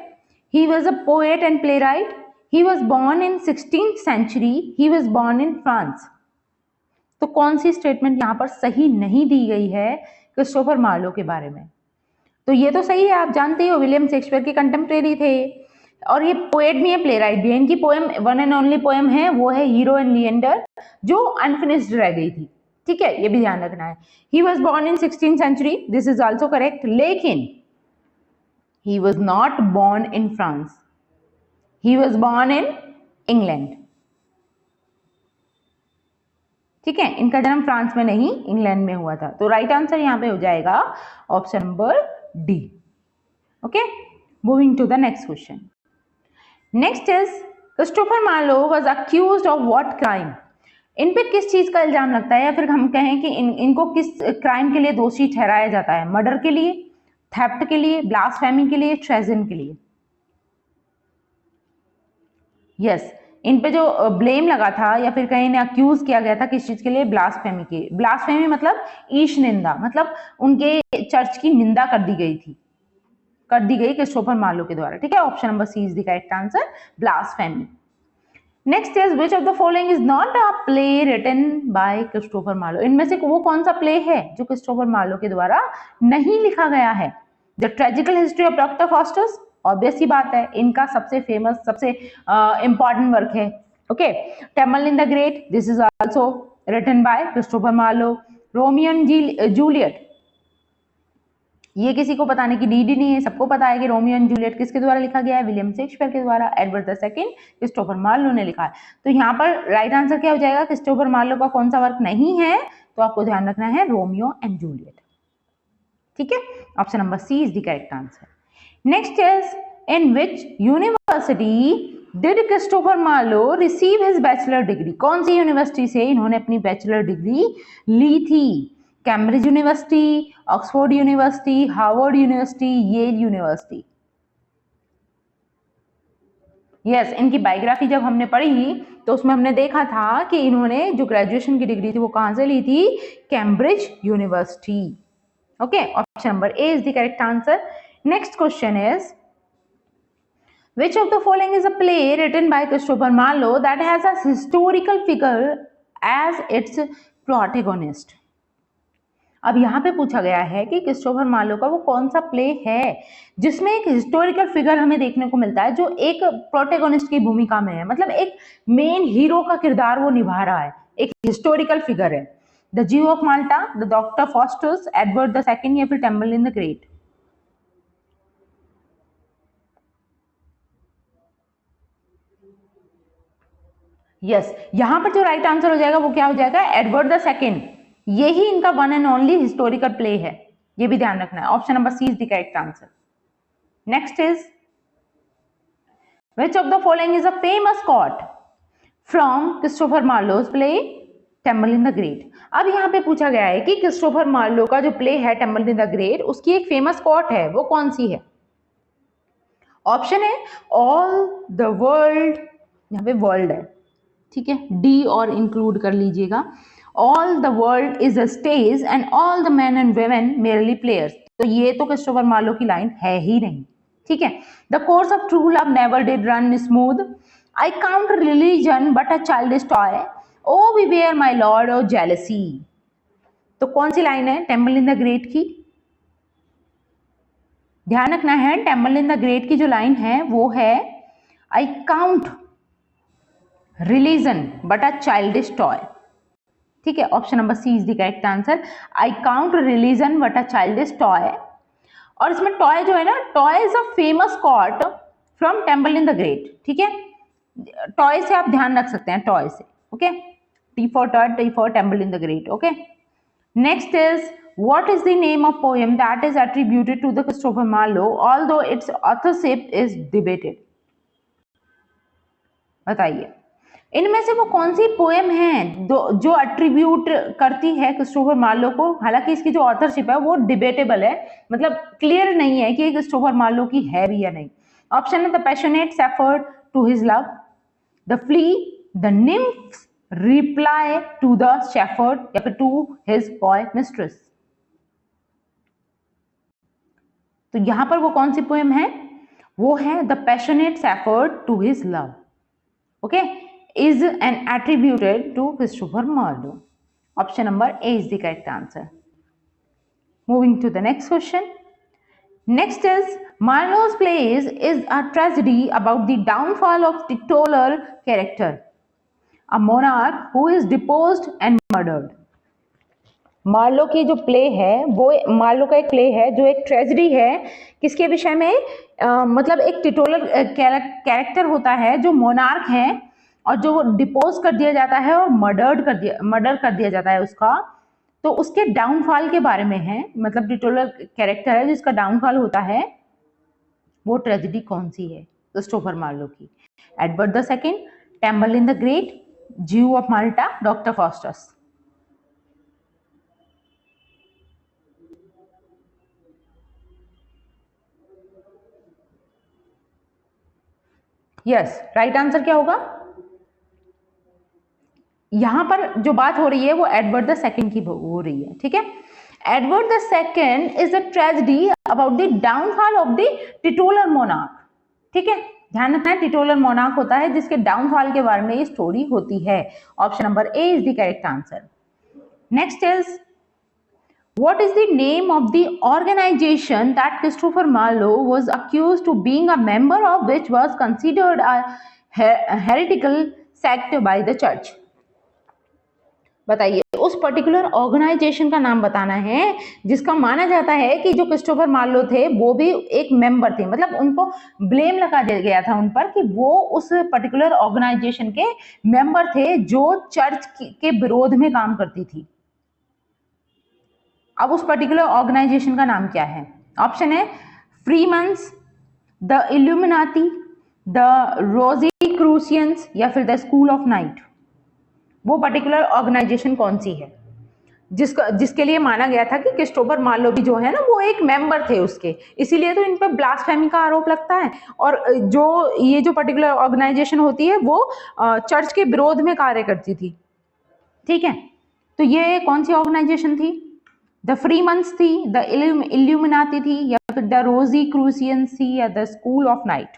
He was a poet and playwright. He was born in 16th century. He was born in France. तो कौन सी स्टेटमेंट यहाँ पर सही नहीं दी गई है क्रिस्टोफर मार्लो के बारे में? तो ये तो सही है, आप जानते हो विलियम शेक्सपियर के कंटेम्प्रेरी थे, और ये पोएट भी है, प्ले राइट भी है। इनकी poem, one and only poem है, वो है हीरो एंड लिएंडर, जो अनफिनिश्ड रह गई थी। ठीक है, ये भी ध्यान रखना है। He was born in 16th century, this is also correct, लेकिन he was not born in France, he was born in England. ठीक है, इनका जन्म फ्रांस में नहीं, इंग्लैंड में हुआ था। तो राइट आंसर यहाँ पे हो जाएगा option number D. Okay, moving to the next question. Next is, Christopher Marlowe was accused of what crime? इन पे किस चीज का इल्जाम लगता है, या फिर हम कहें कि इनको किस क्राइम के लिए दोषी ठहराया जाता है? मर्डर के लिए, थेफ्ट के लिए, ब्लास्फेमी के लिए, ट्रेजन के लिए? यस, इन पे जो ब्लेम लगा था या फिर कहीं ने अक्यूज किया गया था किस चीज के लिए? ब्लास्फेमी के। ब्लास्फेमी मतलब ईश निंदा, मतलब उनके चर्च की निंदा कर दी गई क्रिस्टोफर मार्लो के द्वारा। ठीक है, option number C is the correct answer, blasphemy. Next is, which of the following is not a play written by Christopher Marlowe? इनमें से वो कौन सा प्ले है जो क्रिस्टोफर मार्लो के द्वारा नहीं लिखा गया है? The tragical history of doctor Faustus, obvious सी बात है, इनका सबसे फेमस, सबसे इंपॉर्टेंट वर्क है। Okay, temple in the great, this is also written by Christopher Marlowe. Romeo and Juliet, ये किसी को बताने की नीड ही नहीं है, सबको पता है कि रोमियो एंड जूलियट किसके द्वारा लिखा गया है? विलियम शेक्सपियर के द्वारा। Edward the second Christopher Marlowe ने लिखा है। तो यहाँ पर राइट आंसर क्या हो जाएगा? क्रिस्टोफर मार्लो का कौन सा वर्क नहीं है? तो आपको ध्यान रखना है रोमियो एंड जूलियट। ठीक है, option number C is the correct answer. Next is, in which university did Christopher Marlowe receive his bachelor degree? कौन सी यूनिवर्सिटी से इन्होंने अपनी बैचलर डिग्री ली थी? Cambridge university, Oxford university, Harvard university, Yale university? Yes, इनकी बायोग्राफी जब हमने पढ़ी तो उसमें हमने देखा था कि इन्होंने जो ग्रेजुएशन की डिग्री थी वो कहां से ली थी? Cambridge university. Okay, option number A is the correct answer. Next question is, which of the following is a play written by Christopher Marlowe that has a historical figure as its protagonist? अब यहाँ पे पूछा गया है कि क्रिस्टोफर मार्लो का वो कौन सा प्ले है जिसमें एक हिस्टोरिकल फिगर हमें देखने को मिलता है जो एक प्रोटेगोनिस्ट की भूमिका में है, मतलब एक मेन हीरो का किरदार वो निभा रहा है, एक हिस्टोरिकल फिगर है। द जीव of Malta, the doctor Faustus, Edward the second या फिर टेम्बलिन द ग्रेट? यस, यहाँ पर जो राइट आंसर हो जाएगा वो क्या हो जाएगा? Edward the second. यही इनका one and only historical play है, ये भी ध्यान रखना है। Option number C is the correct answer. Next is, which of the following is a famous quote from Christopher Marlowe's play Tamburlaine the Great? अब यहाँ पे पूछा गया है कि क्रिस्टोफर मार्लो का जो प्ले है Tamburlaine the Great, उसकी एक फेमस कोट है, वो कौन सी है? ऑप्शन है ऑल द वर्ल्ड, यहाँ पे वर्ल्ड है, ठीक है, डी और इंक्लूड कर लीजिएगा। All the world is a stage and all the man and women merely players. तो ये तो क्रिस्टोफर मार्लो की लाइन है ही नहीं, ठीक है। The course of true love never did run smooth, I count religion but a childish toy, O beware my lord और जेलसी। तो कौन सी लाइन है टेम्बलिन द ग्रेट की? ध्यान रखना है, टेम्बलिन द ग्रेट की जो लाइन है वो है I count religion but a childish toy, ठीक है। Option number C is the correct answer. I count religion but a childish toy. और इसमें टॉय जो है ना, toy is a famous quote from Tamburlaine the great, ठीक है। टॉय से आप ध्यान रख सकते हैं, टॉय से, ओके। T for toy, T for Tamburlaine the great, okay. Next is, what is the name of poem that is attributed to the Christopher Marlowe although its authorship is debated? बताइए, इनमें से वो कौन सी पोएम है जो अट्रीब्यूट करती है क्रिस्टोफर मार्लो को, हालांकि इसकी जो ऑथरशिप है वो डिबेटेबल है, मतलब क्लियर नहीं है कि क्रिस्टोफर मार्लो की है भी या नहीं। ऑप्शन है the passionate shepherd to his love, the flea, the nymph's reply to the shepherd या फिर टू हिज बॉय मिस्ट्रेस। तो यहां पर वो कौन सी पोएम है? वो है the passionate shepherd to his love, okay, is an attributed to Christopher Marlowe. Option number A is the correct answer. Moving to the next question. Next is, Marlowe's plays is a tragedy about the downfall of titular character, a monarch who is deposed and murdered. Marlowe की जो प्ले है वो मार्लो का एक प्ले है जो एक ट्रेजेडी है, किसके विषय में? मतलब एक टिटोलर कैरेक्टर होता है जो मोनार्क है और जो डिपोज कर दिया जाता है और मर्डर कर दिया जाता है उसका, तो उसके डाउनफॉल के बारे में है, मतलब टिटोलर कैरेक्टर है जिसका डाउनफॉल होता है। वो ट्रेजेडी कौन सी है क्रिस्टोफर मार्लो की? Edward the second, Tamburlaine the great, Jew of Malta, doctor Faustus. Yes, right answer क्या होगा? यहां पर जो बात हो रही है वो एडवर्ड द सेकंड की हो रही है, ठीक है। Edward the second is a tragedy about the downfall of the titular monarch, ठीक है। ध्यान रखना है, टिटोलर मोनार्क होता है जिसके डाउनफॉल के बारे में ये स्टोरी होती है। Option number A is the correct answer. Next is, what is the name of the organization that Christopher Marlowe was accused to being a member of, which was considered a heretical sect by the church? बताइए, उस पर्टिकुलर ऑर्गेनाइजेशन का नाम बताना है जिसका माना जाता है कि जो क्रिस्टोफर मार्लो थे वो भी एक मेंबर थे, मतलब उनको ब्लेम लगा दिया गया था उन पर कि वो उस पर्टिकुलर ऑर्गेनाइजेशन के मेंबर थे जो चर्च के विरोध में काम करती थी। अब उस पर्टिकुलर ऑर्गेनाइजेशन का नाम क्या है? ऑप्शन है फ्रीमन्स, द इल्यूमिनाटी, द रोज़िक्रूसियंस या फिर द स्कूल ऑफ नाइट। वो पर्टिकुलर ऑर्गेनाइजेशन कौन सी है जिसके लिए माना गया था कि क्रिस्टोफर मार्लो भी जो है ना वो एक मेंबर थे उसके, इसीलिए तो इन पर ब्लास्फेमी का आरोप लगता है। और जो ये जो पर्टिकुलर ऑर्गेनाइजेशन होती है वो चर्च के विरोध में कार्य करती थी, ठीक है। तो ये कौन सी ऑर्गेनाइजेशन थी? द फ्रीमन्स थी, द इल्यूमिनाती थी, या फिर द रोजी क्रूसियंस थी, या द स्कूल ऑफ नाइट?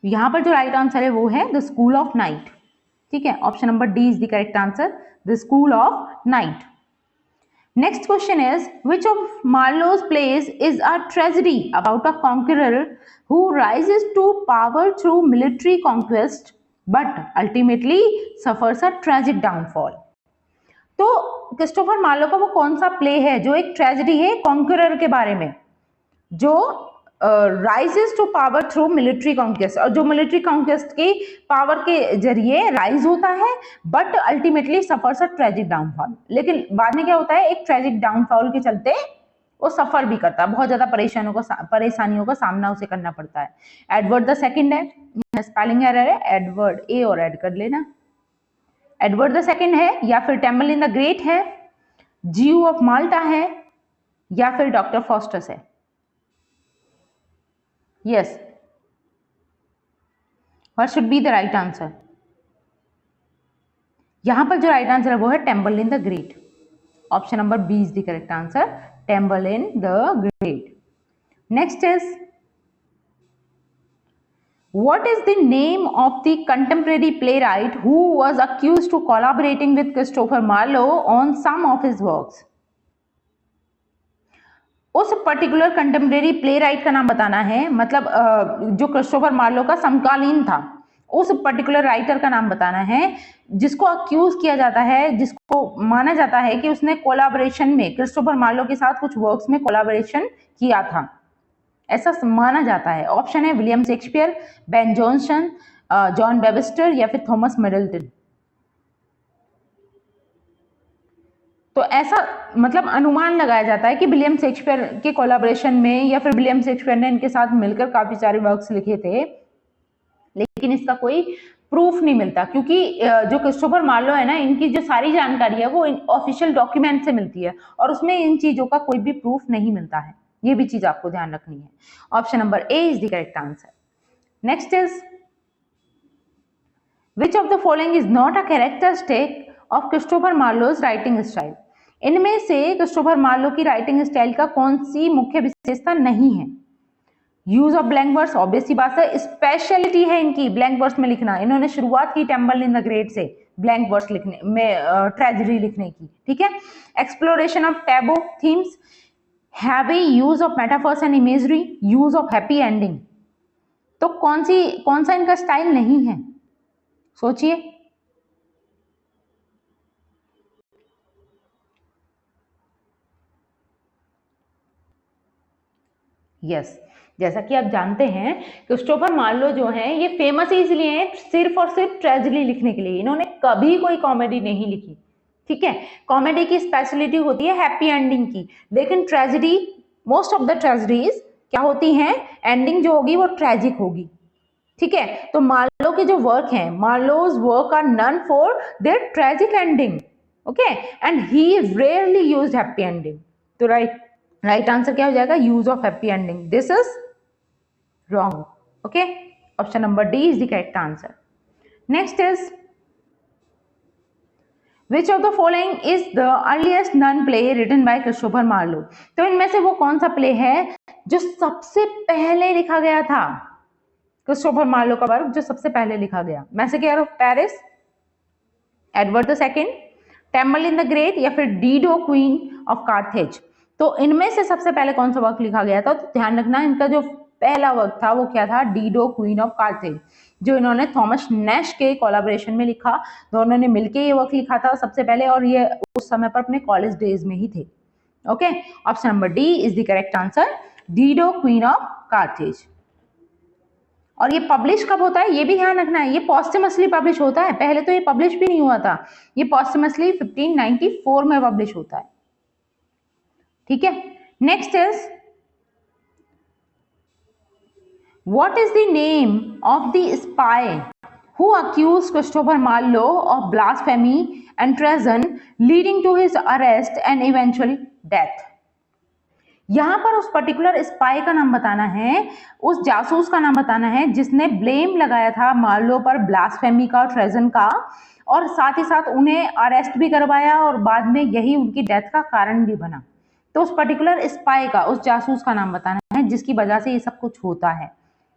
यहां पर जो राइट आंसर है वो है द स्कूल ऑफ नाइट। ठीक है, option number D is the correct answer, the school of night. Next question is, which of Marlowe's plays is a tragedy about a conqueror who rises to power through military conquest but ultimately suffers a tragic downfall? तो क्रिस्टोफर मार्लो का वो कौन सा प्ले है जो एक ट्रेजेडी है कॉन्करर के बारे में, जो rises to power through military conquest, और जो मिलिट्री कॉन्क्वेस्ट की पावर के जरिए राइज होता है but ultimately suffers a tragic downfall. लेकिन बाद में क्या होता है, एक ट्रेजिक डाउनफॉल के चलते वो सफर भी करता है, बहुत ज्यादा परेशानियों का सामना उसे करना पड़ता है। एडवर्ड द सेकंड है, स्पेलिंग एरर है, एडवर्ड ए और ऐड कर लेना, एडवर्ड द सेकंड है, या फिर टेम्बलिन द ग्रेट है, जीयू ऑफ माल्टा है, या फिर डॉक्टर फॉस्टस है? Yes. What should be the right answer? यहां पर जो राइट आंसर है वो है Tamburlaine the great. Option number B is the correct answer, Tamburlaine the great. Next is, what is the name of the contemporary playwright who was accused to collaborating with Christopher Marlowe on some of his works? उस पर्टिकुलर कंटेम्प्रेरी प्ले राइट का नाम बताना है, मतलब जो क्रिस्टोफर मार्लो का समकालीन था, उस पर्टिकुलर राइटर का नाम बताना है जिसको अक्यूज किया जाता है, जिसको माना जाता है कि उसने कोलाबोरेशन में क्रिस्टोफर मार्लो के साथ कुछ वर्क्स में कोलाबोरेशन किया था, ऐसा माना जाता है। ऑप्शन है William Shakespeare, Ben Jonson, John Webster, या फिर थॉमस मिडल्टन। तो ऐसा मतलब अनुमान लगाया जाता है कि विलियम शेक्सपियर के कोलैबोरेशन में, या फिर विलियम शेक्सपियर ने इनके साथ मिलकर काफी सारे वर्क्स लिखे थे, लेकिन इसका कोई प्रूफ नहीं मिलता, क्योंकि जो क्रिस्टोफर मार्लो है ना, इनकी जो सारी जानकारी है वो ऑफिशियल डॉक्यूमेंट से मिलती है और उसमें इन चीजों का कोई भी प्रूफ नहीं मिलता है। ये भी चीज आपको ध्यान रखनी है। Option number A is the correct answer. Next is, which of the following is not a characteristic of Christopher Marlowe's writing style? इनमें से क्रिस्टोफर मार्लो की राइटिंग स्टाइल का कौन सी मुख्य विशेषता नहीं है? Use of blank verse, obvious सी बात है, स्पेशलिटी है इनकी ब्लैंक वर्स में लिखना। इन्होंने शुरुआत की टेम्बलिन द ग्रेट से ब्लैंक वर्स लिखने में, ट्रेजेडी लिखने की। ठीक है, exploration of taboo themes, heavy use of metaphors and imagery, use of happy ending. तो कौन सा इनका स्टाइल नहीं है, सोचिए। यस, जैसा कि आप जानते हैं क्रिस्टोफर मार्लो जो हैं ये फेमस इसलिए हैं सिर्फ और सिर्फ ट्रेजेडी लिखने के लिए। इन्होंने कभी कोई कॉमेडी नहीं लिखी। ठीक है, कॉमेडी की स्पेशलिटी होती है हैप्पी एंडिंग की, लेकिन tragedy, most of the tragedies क्या होती हैं, एंडिंग जो होगी वो ट्रेजिक होगी। ठीक है, तो मार्लो के जो वर्क हैं, Marlowe's work are known for their tragic ending. Okay, and he rarely used happy ending. तो राइट आंसर क्या हो जाएगा, use of happy ending. This is wrong. Okay, option number D is the correct answer. Next is, which of the following is the earliest known play written by Christopher Marlowe? तो इनमें से वो कौन सा प्ले है जो सबसे पहले लिखा गया था? क्रिस्टोफर मार्लो का वर्क जो सबसे पहले लिखा गया, मैं से कह रहा हूं Paris, Edward the second, Tamburlaine the great, या फिर डीडो क्वीन ऑफ कार्थेज। तो इनमें से सबसे पहले कौन सा वर्क लिखा गया था? तो ध्यान रखना, इनका जो पहला वर्क था वो क्या था, डीडो क्वीन ऑफ कार्थेज, जो इन्होंने थॉमस नैश के कोलैबोरेशन में लिखा। दोनों ने मिलकर ये वर्क लिखा था सबसे पहले, और ये उस समय पर अपने कॉलेज डेज में ही थे। Okay, option number D is the correct answer, Dido queen of Carthage. और ये पब्लिश कब होता है ये भी ध्यान रखना है, ये पॉस्टमसली पब्लिश होता है, पहले तो ये पब्लिश भी नहीं हुआ था, ये पॉस्टमसली 1594 में पब्लिश होता है। ठीक है, next is, what is the name of the spy who accused Christopher Marlowe of blasphemy and treason leading to his arrest and eventual death? यहाँ पर उस पर्टिकुलर स्पाई का नाम बताना है, उस जासूस का नाम बताना है जिसने ब्लेम लगाया था मार्लो पर ब्लास्फेमी का, ट्रेजन का, और साथ ही साथ उन्हें अरेस्ट भी करवाया और बाद में यही उनकी डेथ का कारण भी बना। तो उस पर्टिकुलर स्पाई का, उस जासूस का नाम बताना है जिसकी वजह से ये सब कुछ होता है,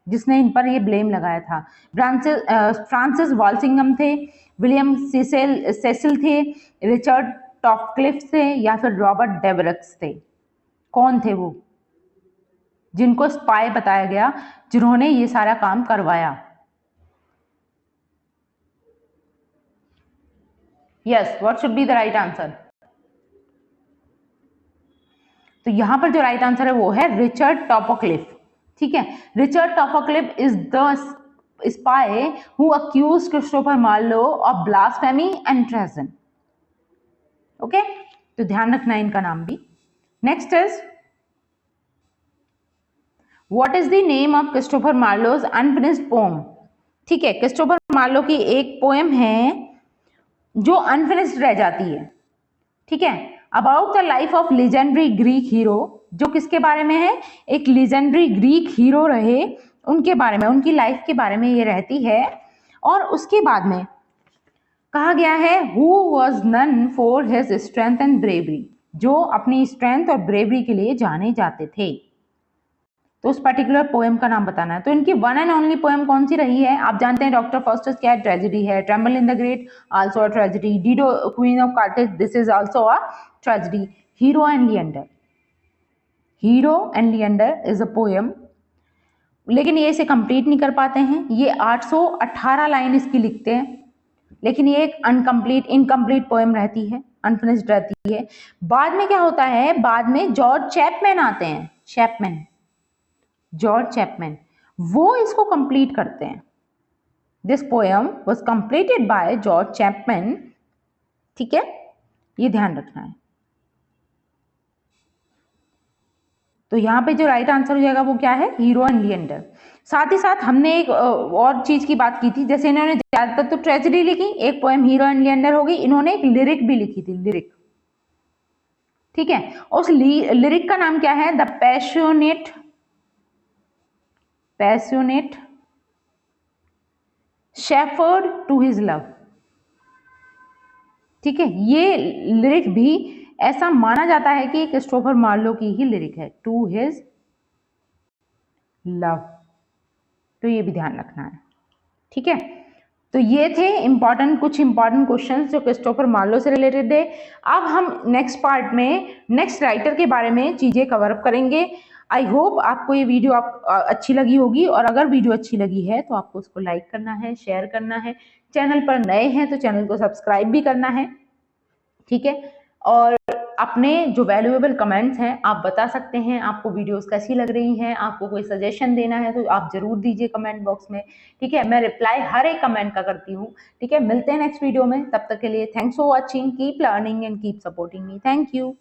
जिसने इन पर ये ब्लेम लगाया था। फ्रांसिस वाल्सिंगम थे, विलियम सेसिल थे, रिचर्ड टॉपक्लिफ थे, या फिर रॉबर्ट डेवरक्स थे? कौन थे वो जिनको स्पाई बताया गया, जिन्होंने ये सारा काम करवाया? Yes, what should be the right answer? तो यहां पर जो राइट आंसर है वो है रिचर्ड टॉपक्लिफ। ठीक है, Richard Topcliffe is the spy who accused Christopher Marlowe of blasphemy and treason. Okay, तो ध्यान रखना इनका नाम भी। Next is, what is the name of Christopher Marlowe's unfinished poem? ठीक है, क्रिस्टोफर मार्लो की एक पोएम है जो अनफिनिश्ड रह जाती है। ठीक है, about the life of legendary Greek hero, जो किसके बारे में है? एक लेजेंडरी ग्रीक हीरो रहे, उनके बारे में, उनकी लाइफ के बारे में ये रहती है। और उसके बाद में कहा गया है who was known for his strength and bravery, जो अपनी स्ट्रेंथ और ब्रेवरी के लिए जाने जाते थे। तो उस पर्टिकुलर पोएम का नाम बताना है। तो इनकी वन एंड ओनली पोएम कौन सी रही है? आप जानते हैं डॉक्टर फॉस्टर्स क्या है? ट्रेजेडी है। Tremble in the great, also a tragedy. Dido queen of Carthage, this is also a tragedy. Hero and Leander, hero and Leander is a poem, लेकिन ये इसे कंप्लीट नहीं कर पाते हैं। ये 818 लाइन इसकी लिखते हैं, लेकिन ये एक इनकम्प्लीट पोएम रहती है, अनफिनिश्ड रहती है। बाद में क्या होता है? बाद में जॉर्ज चैपमैन आते हैं, जॉर्ज चैपमैन, वो इसको कंप्लीट करते हैं। This poem was completed by George Chapman. ठीक है, ये ध्यान रखना है। तो यहाँ पे जो राइट आंसर हो जाएगा वो क्या है? Hero and Leander. साथ ही साथ हमने एक और चीज की बात की थी, जैसे इन्होंने ज्यादातर तो ट्रेजेडी लिखी, एक पोएम हीरो एंड लिएंडर हो गई, इन्होंने एक लिरिक भी लिखी थी, लिरिक। ठीक है, उस लिरिक का नाम क्या है? The passionate shepherd to his love. ठीक है, ये लिरिक भी ऐसा माना जाता है कि क्रिस्टोफर मार्लो की ही लिरिक है, टू हिज लव। तो ये भी ध्यान रखना है। ठीक है, तो ये थे कुछ इंपॉर्टेंट क्वेश्चंस जो क्रिस्टोफर मार्लो से रिलेटेड है। अब हम नेक्स्ट पार्ट में नेक्स्ट राइटर के बारे में चीजें कवर अप करेंगे। आई होप आपको ये वीडियो अच्छी लगी होगी, और अगर वीडियो अच्छी लगी है तो आपको उसको लाइक करना है, शेयर करना है। चैनल पर नए हैं तो चैनल को सब्सक्राइब भी करना है। ठीक है, और अपने जो वैल्यूएबल कमेंट्स हैं आप बता सकते हैं, आपको वीडियोस कैसी लग रही हैं, आपको कोई सजेशन देना है तो आप जरूर दीजिए कमेंट बॉक्स में। ठीक है, मैं रिप्लाई हर एक कमेंट का करती हूँ। ठीक है, मिलते हैं नेक्स्ट वीडियो में, तब तक के लिए thanks for watching, keep learning and keep supporting me. Thank you.